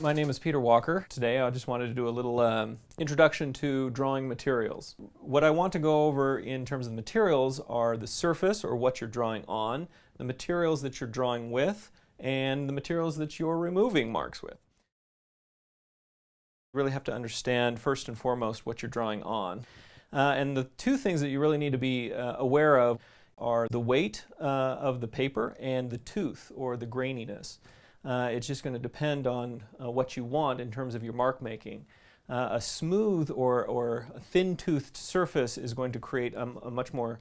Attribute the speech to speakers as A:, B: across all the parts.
A: My name is Peter Walker. Today I just wanted to do a little introduction to drawing materials. What I want to go over in terms of materials are the surface, or what you're drawing on, the materials that you're drawing with, and the materials that you're removing marks with. You really have to understand first and foremost what you're drawing on. And the two things that you really need to be aware of are the weight of the paper and the tooth, or the graininess. It's just going to depend on what you want in terms of your mark making. A smooth or a thin-toothed surface is going to create a much more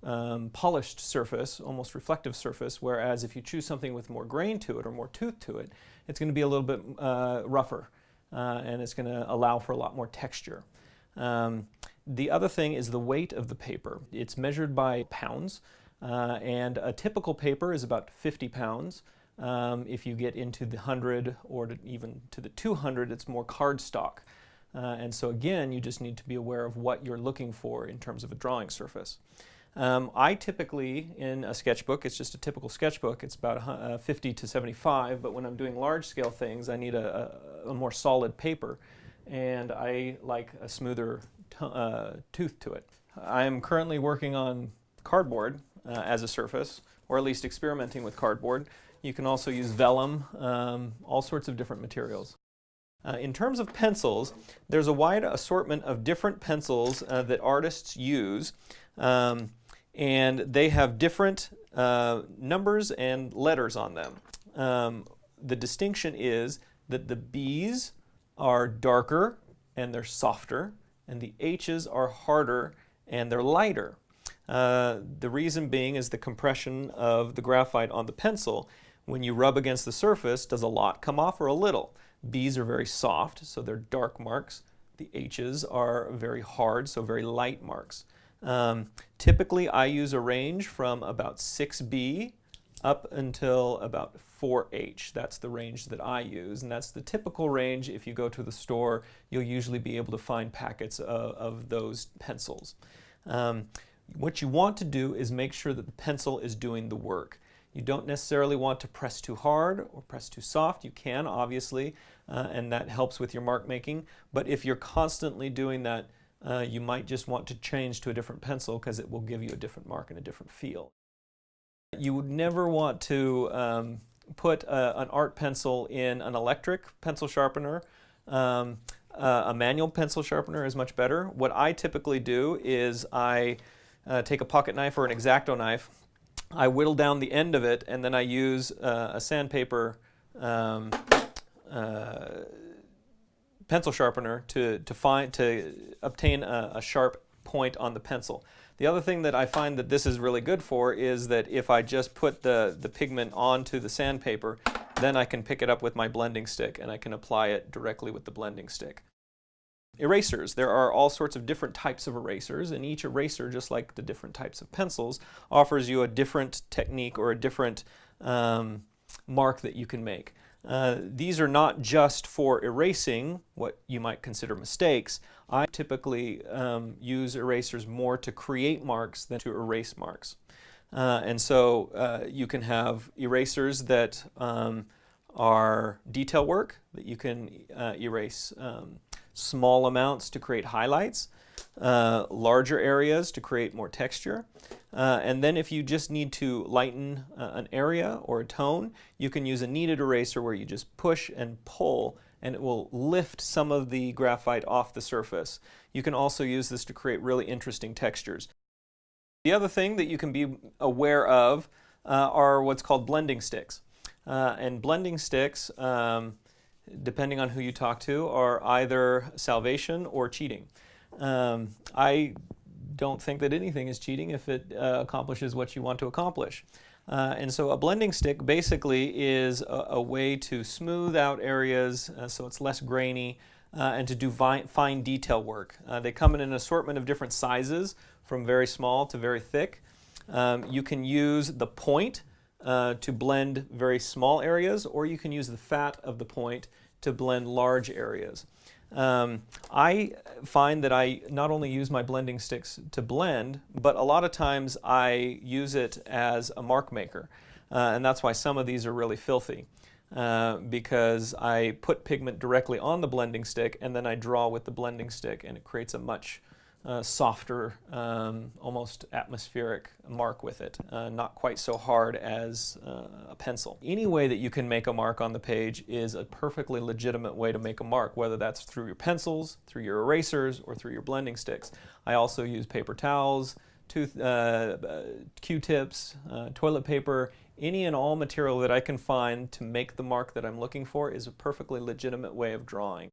A: polished surface, almost reflective surface, whereas if you choose something with more grain to it or more tooth to it, it's going to be a little bit rougher, and it's going to allow for a lot more texture. The other thing is the weight of the paper. It's measured by pounds, and a typical paper is about 50 pounds. If you get into the 100 or even to the 200, it's more cardstock. And so again, you just need to be aware of what you're looking for in terms of a drawing surface. I typically, in a sketchbook, it's just a typical sketchbook, it's about 50 to 75, but when I'm doing large scale things, I need a more solid paper, and I like a smoother tooth to it. I'm currently working on cardboard as a surface, or at least experimenting with cardboard. You can also use vellum, all sorts of different materials. In terms of pencils, there's a wide assortment of different pencils that artists use, and they have different numbers and letters on them. The distinction is that the B's are darker and they're softer, and the H's are harder and they're lighter. The reason being is the compression of the graphite on the pencil. When you rub against the surface, does a lot come off or a little? B's are very soft, so they're dark marks. The H's are very hard, so very light marks. Typically, I use a range from about 6B up until about 4H. That's the range that I use, and that's the typical range. If you go to the store, you'll usually be able to find packets of those pencils. What you want to do is make sure that the pencil is doing the work. You don't necessarily want to press too hard or press too soft. You can, obviously, and that helps with your mark making. But if you're constantly doing that, you might just want to change to a different pencil because it will give you a different mark and a different feel. You would never want to put an art pencil in an electric pencil sharpener. A manual pencil sharpener is much better. What I typically do is I take a pocket knife or an X-Acto knife. I whittle down the end of it, and then I use a sandpaper pencil sharpener to obtain a sharp point on the pencil. The other thing that I find that this is really good for is that if I just put the pigment onto the sandpaper, then I can pick it up with my blending stick and I can apply it directly with the blending stick. Erasers. There are all sorts of different types of erasers, and each eraser, just like the different types of pencils, offers you a different technique or a different mark that you can make. These are not just for erasing what you might consider mistakes. I typically use erasers more to create marks than to erase marks. And so you can have erasers that are detail work, that you can erase small amounts to create highlights, larger areas to create more texture. And then if you just need to lighten an area or a tone, you can use a kneaded eraser where you just push and pull and it will lift some of the graphite off the surface. You can also use this to create really interesting textures. The other thing that you can be aware of are what's called blending sticks. And blending sticks, depending on who you talk to, are either salvation or cheating. I don't think that anything is cheating if it accomplishes what you want to accomplish. And so a blending stick basically is a way to smooth out areas so it's less grainy and to do fine detail work. They come in an assortment of different sizes, from very small to very thick. You can use the point to blend very small areas, or you can use the fat of the point to blend large areas. I find that I not only use my blending sticks to blend, but a lot of times I use it as a mark maker. And that's why some of these are really filthy. because I put pigment directly on the blending stick and then I draw with the blending stick, and it creates a much softer, almost atmospheric mark with it, not quite so hard as a pencil. Any way that you can make a mark on the page is a perfectly legitimate way to make a mark, whether that's through your pencils, through your erasers, or through your blending sticks. I also use paper towels, Q-tips, toilet paper. Any and all material that I can find to make the mark that I'm looking for is a perfectly legitimate way of drawing.